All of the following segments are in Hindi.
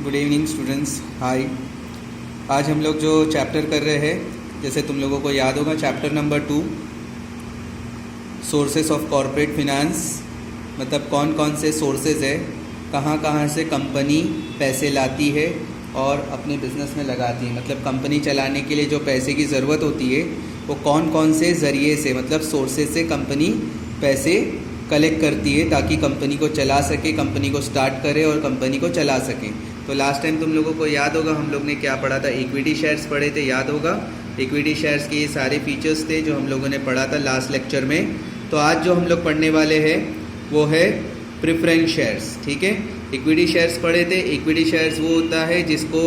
गुड इवनिंग स्टूडेंट्स, हाय। आज हम लोग जो चैप्टर कर रहे हैं, जैसे तुम लोगों को याद होगा, chapter number 2 sources of corporate finance. मतलब कौन कौन से सोर्सेज है, कहाँ कहाँ से कंपनी पैसे लाती है और अपने बिजनेस में लगाती है। मतलब कंपनी चलाने के लिए जो पैसे की ज़रूरत होती है वो कौन कौन से ज़रिए से, मतलब सोर्सेज से कंपनी पैसे कलेक्ट करती है ताकि कंपनी को चला सके, कंपनी को स्टार्ट करे और कंपनी को चला सके। तो लास्ट टाइम तुम लोगों को याद होगा हम लोग ने क्या पढ़ा था, इक्विटी शेयर्स पढ़े थे, याद होगा। इक्विटी शेयर्स के ये सारे फीचर्स थे जो हम लोगों ने पढ़ा था लास्ट लेक्चर में। तो आज जो हम लोग पढ़ने वाले हैं वो है प्रेफरेंस शेयर्स। ठीक है, इक्विटी शेयर्स पढ़े थे। इक्विटी शेयर्स वो होता है जिसको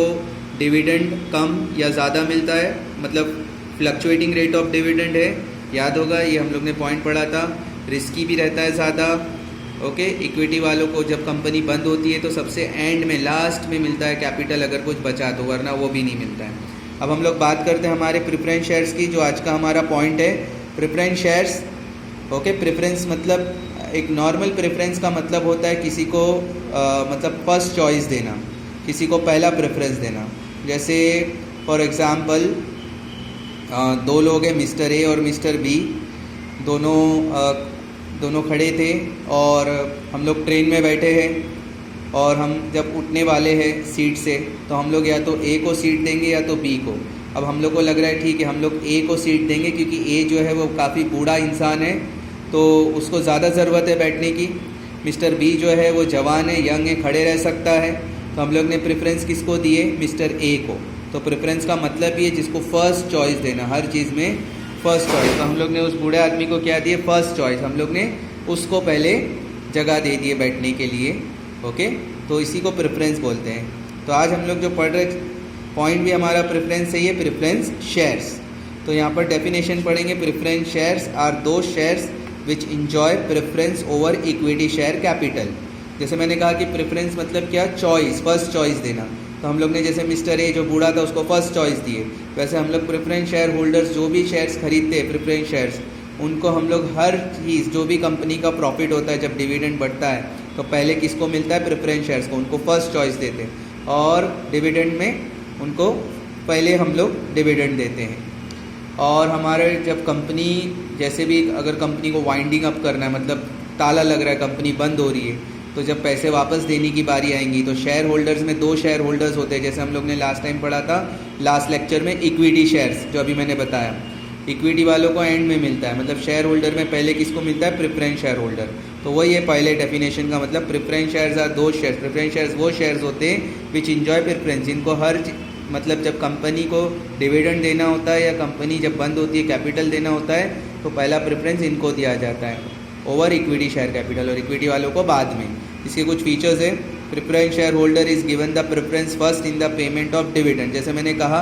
डिविडेंड कम या ज़्यादा मिलता है, मतलब फ्लक्चुएटिंग रेट ऑफ डिविडेंड है, याद होगा। ये हम लोग ने पॉइंट पढ़ा था। रिस्की भी रहता है ज़्यादा। ओके, इक्विटी वालों को जब कंपनी बंद होती है तो सबसे एंड में, लास्ट में मिलता है कैपिटल, अगर कुछ बचा तो, वरना वो भी नहीं मिलता है। अब हम लोग बात करते हैं हमारे प्रेफरेंस शेयर्स की, जो आज का हमारा पॉइंट है। Preference shares, okay. प्रेफरेंस मतलब एक नॉर्मल प्रेफरेंस का मतलब होता है किसी को मतलब फर्स्ट चॉइस देना, किसी को पहला प्रेफरेंस देना। जैसे फॉर एग्ज़ाम्पल दो लोग हैं, मिस्टर ए और मिस्टर बी, दोनों खड़े थे और हम लोग ट्रेन में बैठे हैं और हम जब उठने वाले हैं सीट से तो हम लोग या तो ए को सीट देंगे या तो बी को। अब हम लोग को लग रहा है ठीक है हम लोग ए को सीट देंगे क्योंकि ए जो है वो काफ़ी बूढ़ा इंसान है तो उसको ज़्यादा ज़रूरत है बैठने की। मिस्टर बी जो है वो जवान है, यंग है, खड़े रह सकता है। तो हम लोग ने प्रेफरेंस किसको दिए, मिस्टर ए को। तो प्रेफरेंस का मतलब ये जिसको फर्स्ट चॉइस देना, हर चीज़ में फर्स्ट चॉइस। तो हम लोग ने उस बूढ़े आदमी को क्या दिए, फर्स्ट चॉइस। हम लोग ने उसको पहले जगह दे दिए बैठने के लिए। ओके, तो इसी को प्रेफरेंस बोलते हैं। तो आज हम लोग जो पढ़ रहे पॉइंट भी हमारा प्रेफरेंस से ही है, प्रेफरेंस शेयर्स। तो यहाँ पर डेफिनेशन पढ़ेंगे। प्रेफरेंस शेयर्स आर दो shares which enjoy preference over equity share capital. जैसे मैंने कहा कि प्रेफरेंस मतलब क्या, चॉइस, फर्स्ट चॉइस देना। तो हम लोग ने जैसे मिस्टर ए जो बूढ़ा था उसको फर्स्ट चॉइस दिए, वैसे हम लोग प्रेफरेंस शेयर होल्डर्स जो भी शेयर्स खरीदते हैं प्रेफरेंस शेयर्स, उनको हम लोग हर चीज़, जो भी कंपनी का प्रॉफिट होता है, जब डिविडेंड बढ़ता है तो पहले किसको मिलता है, प्रेफरेंस शेयर्स को, उनको फर्स्ट चॉइस देते हैं। और डिविडेंड में उनको पहले हम लोग डिविडेंड देते हैं। और हमारे जब कंपनी, जैसे भी अगर कंपनी को वाइंडिंग अप करना है, मतलब ताला लग रहा है, कंपनी बंद हो रही है, तो जब पैसे वापस देने की बारी आएंगी तो शेयर होल्डर्स में दो शेयर होल्डर्स होते हैं। जैसे हम लोग ने लास्ट टाइम पढ़ा था लास्ट लेक्चर में, इक्विटी शेयर्स, जो अभी मैंने बताया, इक्विटी वालों को एंड में मिलता है। मतलब शेयर होल्डर में पहले किसको मिलता है, प्रेफरेंस शेयर होल्डर। तो वही है पहले डेफिनेशन का मतलब। प्रेफरेंस शेयर्स आर दो शेयर्स, प्रेफरेंस शेयर्स वो शेयर्स होते हैं विच इंजॉय प्रेफरेंस, जिनको हर मतलब जब कंपनी को डिविडेंड देना होता है या कंपनी जब बंद होती है कैपिटल देना होता है तो पहला प्रेफरेंस इनको दिया जाता है ओवर इक्विटी शेयर कैपिटल, और इक्विटी वालों को बाद में। इसके कुछ फीचर्स है। Preference share holder is given the preference first in the payment of dividend. जैसे मैंने कहा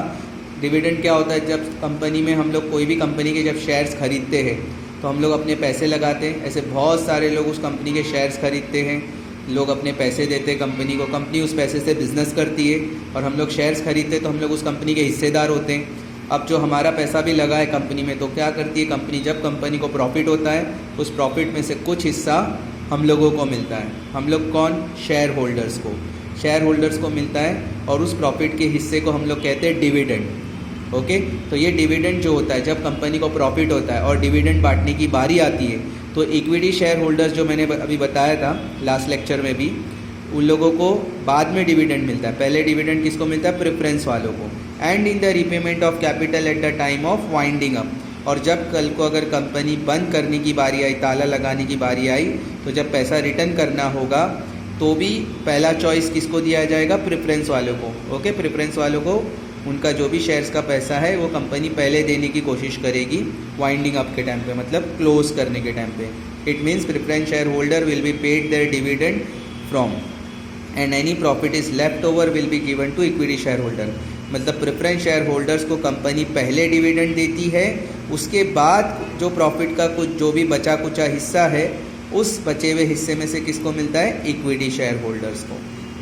डिविडेंड क्या होता है, जब कंपनी में हम लोग कोई भी कंपनी के जब शेयर्स खरीदते हैं तो हम लोग अपने पैसे लगाते हैं। ऐसे बहुत सारे लोग उस कंपनी के शेयर्स खरीदते हैं, लोग अपने पैसे देते हैं कंपनी को, कंपनी उस पैसे से बिजनेस करती है और हम लोग शेयर्स खरीदते हैं तो हम लोग उस कंपनी के हिस्सेदार होते हैं। अब जो हमारा पैसा भी लगा है कंपनी में, तो क्या करती है कंपनी, जब कंपनी को प्रॉफिट होता है उस प्रॉफिट में से कुछ हिस्सा हम लोगों को मिलता है। हम लोग कौन, शेयर होल्डर्स को, शेयर होल्डर्स को मिलता है और उस प्रॉफिट के हिस्से को हम लोग कहते हैं डिविडेंड। ओके, तो ये डिविडेंड जो होता है जब कंपनी को प्रॉफिट होता है और डिविडेंड बांटने की बारी आती है तो इक्विटी शेयर होल्डर्स जो मैंने अभी बताया था लास्ट लेक्चर में भी, उन लोगों को बाद में डिविडेंड मिलता है। पहले डिविडेंड किसको मिलता है, प्रेफरेंस वालों को। And in the repayment of capital at the time of winding up, और जब कल को अगर कंपनी बंद करने की बारी आई, ताला लगाने की बारी आई, तो जब पैसा रिटर्न करना होगा तो भी पहला चॉइस किसको दिया जाएगा, प्रेफरेंस वालों को। ओके, प्रेफरेंस वालों को उनका जो भी शेयर्स का पैसा है वो कंपनी पहले देने की कोशिश करेगी वाइंडिंग अप के टाइम पे, मतलब क्लोज करने के टाइम पे। It means preference share holder will be paid their dividend from and any profit is left over will be given to equity share holder. मतलब प्रेफरेंस शेयर होल्डर्स को कंपनी पहले डिविडेंड देती है, उसके बाद जो प्रॉफिट का कुछ जो भी बचा कुचा हिस्सा है उस बचे हुए हिस्से में से किसको मिलता है, इक्विटी शेयर होल्डर्स को।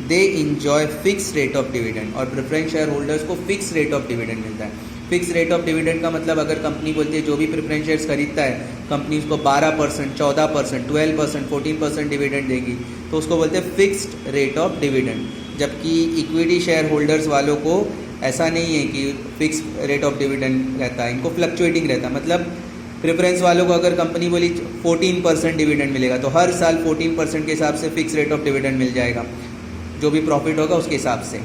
They enjoy fix rate of dividend, और प्रेफरेंस शेयर होल्डर्स को फिक्स रेट ऑफ डिविडेंड मिलता है। फिक्स रेट ऑफ डिविडेंड का मतलब अगर कंपनी बोलती है जो भी प्रेफरेंस शेयर्स खरीदता है कंपनी उसको 12%, 14%, 12%, 14% डिविडेंड देगी, तो उसको बोलते हैं फिक्स्ड रेट ऑफ डिविडेंड। जबकि इक्विटी शेयर होल्डर्स वालों को ऐसा नहीं है कि फिक्स रेट ऑफ डिविडेंड रहता है, इनको फ्लक्चुएटिंग रहता है। मतलब प्रेफरेंस वालों को अगर कंपनी बोली 14% डिविडेंड मिलेगा तो हर साल 14% के हिसाब से फिक्स रेट ऑफ डिविडेंड मिल जाएगा, जो भी प्रॉफिट होगा उसके हिसाब से।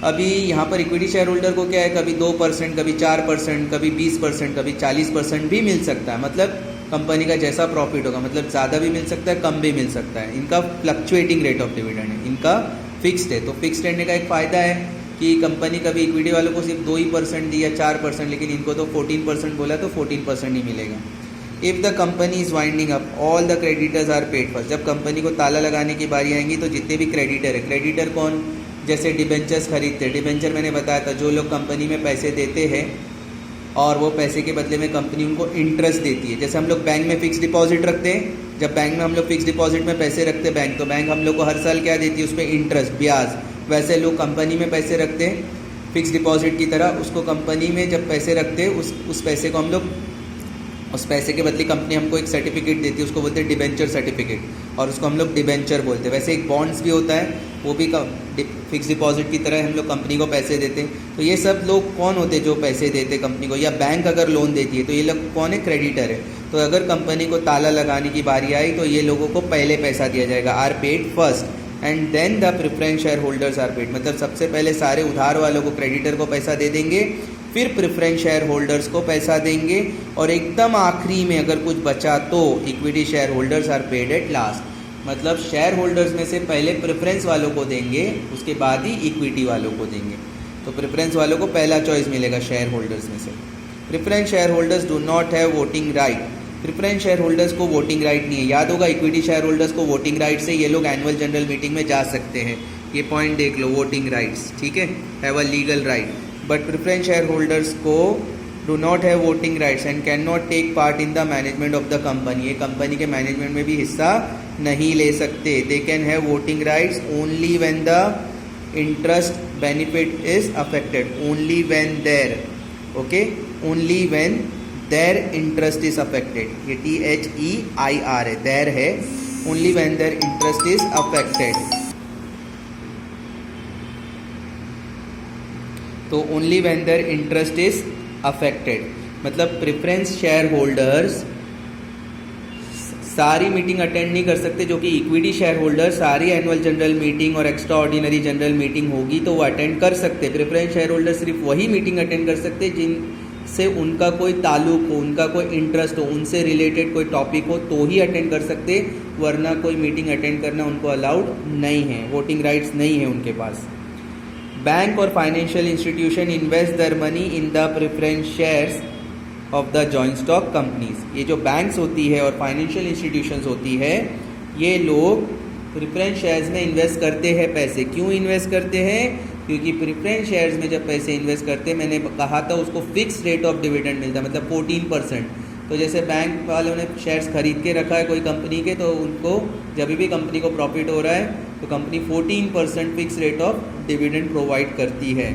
अभी यहाँ पर इक्विटी शेयर होल्डर को क्या है, कभी 2%, कभी 4%, कभी 20%, कभी 40% भी मिल सकता है। मतलब कंपनी का जैसा प्रॉफिट होगा, मतलब ज़्यादा भी मिल सकता है, कम भी मिल सकता है। इनका फ्लक्चुएटिंग रेट ऑफ डिविडेंड है, इनका फिक्स्ड है। तो फिक्स्ड रहने का एक फ़ायदा है कि कंपनी कभी इक्विटी वालों को सिर्फ 2% दी या 4%, लेकिन इनको तो 14% बोला तो 14% ही मिलेगा। If the company is winding up all the creditors are paid first, जब कंपनी को ताला लगाने की बारी आएंगी तो जितने भी क्रेडिटर है, क्रेडिटर कौन, जैसे डिबेंचर्स खरीदते हैं, डिबेंचर मैंने बताया था जो लोग कंपनी में पैसे देते हैं और वो पैसे के बदले में कंपनी उनको इंटरेस्ट देती है। जैसे हम लोग बैंक में फ़िक्स डिपॉजिट रखते हैं, जब बैंक में हम लोग फ़िक्स डिपॉजिट में पैसे रखते हैं बैंक, तो बैंक हम लोग को हर साल क्या देती है, उस पर इंटरेस्ट, ब्याज। वैसे लोग कंपनी में पैसे रखते हैं फिक्स डिपॉजिट की तरह, उसको कंपनी में जब पैसे रखते हैं उस पैसे को हम लोग, उस पैसे के बदले कंपनी हमको एक सर्टिफिकेट देती है, उसको बोलते हैं डिबेंचर सर्टिफिकेट, और उसको हम लोग डिबेंचर बोलते हैं। वैसे एक बॉन्ड्स भी होता है, वो भी फिक्स डिपॉजिट की तरह हम लोग कंपनी को पैसे देते हैं। तो ये सब लोग कौन होते हैं जो पैसे देते हैं कंपनी को, या बैंक अगर लोन देती है तो ये लोग कौन है, क्रेडिटर है। तो अगर कंपनी को ताला लगाने की बारी आई तो ये लोगों को पहले पैसा दिया जाएगा, are paid first and then the preference share holders are paid. मतलब सबसे पहले सारे उधार वालों को, क्रेडिटर को पैसा दे देंगे, फिर प्रेफरेंस शेयर होल्डर्स को पैसा देंगे, और एकदम आखिरी में अगर कुछ बचा तो equity share holders are paid at last. मतलब शेयर होल्डर्स में से पहले प्रेफरेंस वालों को देंगे, उसके बाद ही इक्विटी वालों को देंगे। तो प्रेफरेंस वालों को पहला चॉइस मिलेगा शेयर होल्डर्स में से। Preference share holders do not have voting right, preference share holders को वोटिंग राइट नहीं है। याद होगा इक्विटी शेयर होल्डर्स को वोटिंग राइट से ये लोग एनुअल जनरल मीटिंग में जा सकते हैं, ये पॉइंट देख लो, वोटिंग राइट्स, ठीक है, have a legal right. But preference share holders को do not have voting rights and can not take part in the management of the company, ये कंपनी के मैनेजमेंट में भी हिस्सा नहीं ले सकते। They can have voting rights only when the interest benefit is affected, only when their, okay, only when their interest is affected, ये THEIR है, देयर है, only when their interest is affected. तो only when their interest is affected, मतलब प्रेफरेंस शेयर होल्डर्स सारी मीटिंग अटेंड नहीं कर सकते, जो कि इक्विटी शेयर होल्डर सारी एनुअल जनरल मीटिंग और एक्स्ट्रा ऑर्डिनरी जनरल मीटिंग होगी तो वो अटेंड कर सकते। प्रेफरेंस शेयर होल्डर सिर्फ वही मीटिंग अटेंड कर सकते जिनसे उनका कोई ताल्लुक हो, उनका कोई इंटरेस्ट हो, उनसे रिलेटेड कोई टॉपिक हो तो ही अटेंड कर सकते, वरना कोई मीटिंग अटेंड करना उनको अलाउड नहीं है, वोटिंग राइट्स नहीं है उनके पास। बैंक और financial institution invest their money in the preference shares of the joint stock companies, ये जो बैंक्स होती है और फाइनेंशियल इंस्टीट्यूशंस होती है, ये लोग प्रेफरेंस शेयर्स में इन्वेस्ट करते हैं पैसे। क्यों इन्वेस्ट करते हैं, क्योंकि प्रेफरेंस शेयर्स में जब पैसे इन्वेस्ट करते हैं, मैंने कहा था उसको फिक्स रेट ऑफ डिविडेंड मिलता है, मतलब 14%। तो जैसे बैंक वालों ने शेयर्स खरीद के रखा है कोई कंपनी के, तो उनको जब भी कंपनी को प्रॉफिट हो रहा है तो company 14% fix rate of dividend provide करती है।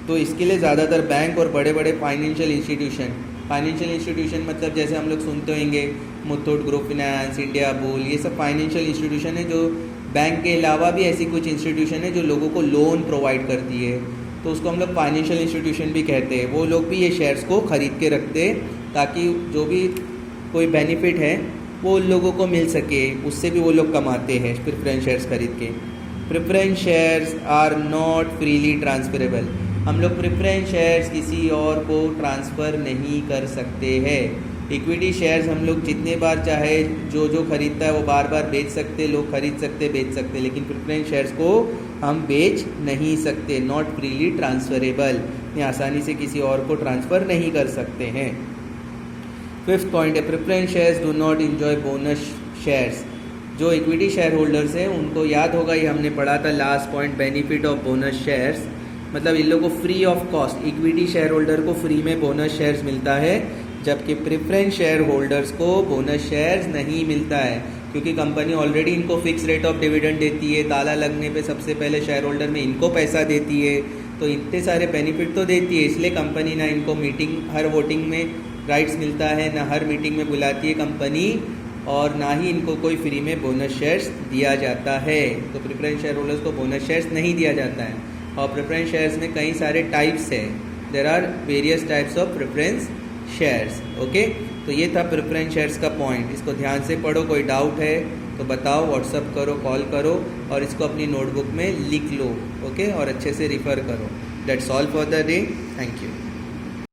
तो इसके लिए ज़्यादातर बैंक और बड़े बड़े फाइनेंशियल इंस्टीट्यूशन मतलब जैसे हम लोग सुनते होंगे Muthoot group finance, India bull, ये सब फाइनेंशियल इंस्टीट्यूशन है जो बैंक के अलावा भी ऐसी कुछ इंस्टीट्यूशन है जो लोगों को लोन प्रोवाइड करती है, तो उसको हम लोग फाइनेंशियल इंस्टीट्यूशन भी कहते हैं। वो लोग भी ये शेयर्स को ख़रीद के रखते हैं ताकि जो भी कोई बेनिफिट है वो उन लोगों को मिल सके, उससे भी वो लोग कमाते हैं प्रेफरेंस शेयर्स खरीद के। Preference shares are not freely transferable, हम लोग प्रेफरेंस शेयर्स किसी और को ट्रांसफ़र नहीं कर सकते हैं। इक्विटी शेयर्स हम लोग जितने बार चाहे जो खरीदता है वो बार बार बेच सकते, लोग खरीद सकते बेच सकते, लेकिन प्रेफरेंस शेयर्स को हम बेच नहीं सकते, नॉट फ्रीली ट्रांसफरेबल, ये आसानी से किसी और को ट्रांसफ़र नहीं कर सकते हैं। फिफ्थ पॉइंट है preference shares do not enjoy bonus shares, जो इक्विटी शेयर होल्डर्स हैं उनको याद होगा, ये हमने पढ़ा था last point, benefit of bonus shares, मतलब इन लोगों को free of cost, equity share holder को फ्री में बोनस शेयर्स मिलता है, जबकि प्रेफरेंस शेयर होल्डर्स को बोनस शेयर्स नहीं मिलता है, क्योंकि कंपनी ऑलरेडी इनको फिक्स रेट ऑफ डिविडेंड देती है, ताला लगने पे सबसे पहले शेयर होल्डर में इनको पैसा देती है, तो इतने सारे बेनिफिट तो देती है, इसलिए कंपनी ना इनको मीटिंग हर वोटिंग में राइट्स मिलता है, ना हर मीटिंग में बुलाती है कंपनी और ना ही इनको कोई फ्री में बोनस शेयर्स दिया जाता है। तो प्रेफरेंस शेयर होल्डर्स को बोनस शेयर्स नहीं दिया जाता है। और प्रेफरेंस शेयर्स में कई सारे टाइप्स है, there are various types of preference shares. Okay, तो ये था प्रेफरेंस शेयर्स का पॉइंट। इसको ध्यान से पढ़ो, कोई डाउट है तो बताओ, व्हाट्सअप करो, कॉल करो और इसको अपनी नोटबुक में लिख लो। ओके, और अच्छे से रिफ़र करो। That's all for the day. Thank you.